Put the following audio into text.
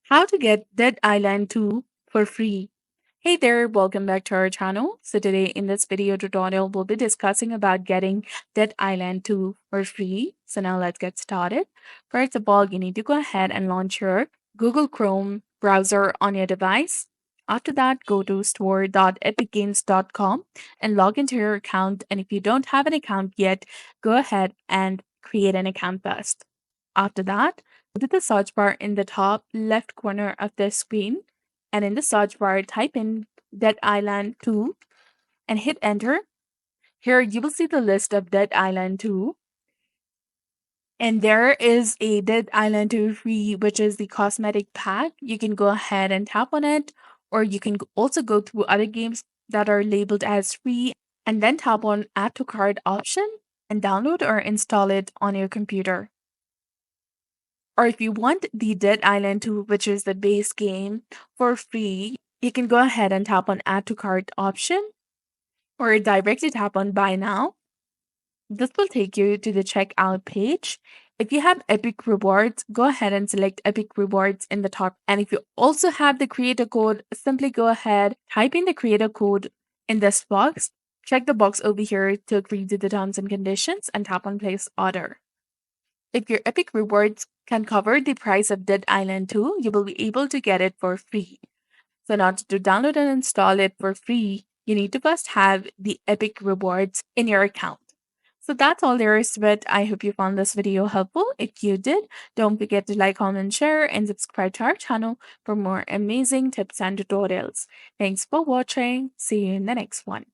How to get Dead Island 2 for free. Hey there, welcome back to our channel. So today in this video tutorial, we'll be discussing about getting Dead Island 2 for free. So now let's get started. First of all, you need to go ahead and launch your Google Chrome browser on your device. After that, go to store.epicgames.com and log into your account. And if you don't have an account yet, go ahead and create an account first. After that, go to the search bar in the top left corner of the screen, and in the search bar, type in Dead Island 2 and hit enter. Here you will see the list of Dead Island 2, and there is a Dead Island 2 free, which is the cosmetic pack. You can go ahead and tap on it, or you can also go through other games that are labeled as free and then tap on Add to Cart option and download or install it on your computer. Or if you want the Dead Island 2, which is the base game, for free, you can go ahead and tap on Add to Cart option or directly tap on Buy Now. This will take you to the checkout page. If you have Epic Rewards, go ahead and select Epic Rewards in the top. And if you also have the creator code, simply go ahead, type in the creator code in this box, check the box over here to agree to the terms and conditions, and tap on Place Order. If your Epic Rewards can cover the price of Dead Island 2, you will be able to get it for free. So now to download and install it for free, you need to first have the Epic Rewards in your account. So that's all there is to it. I hope you found this video helpful. If you did, don't forget to like, comment, share, and subscribe to our channel for more amazing tips and tutorials. Thanks for watching. See you in the next one.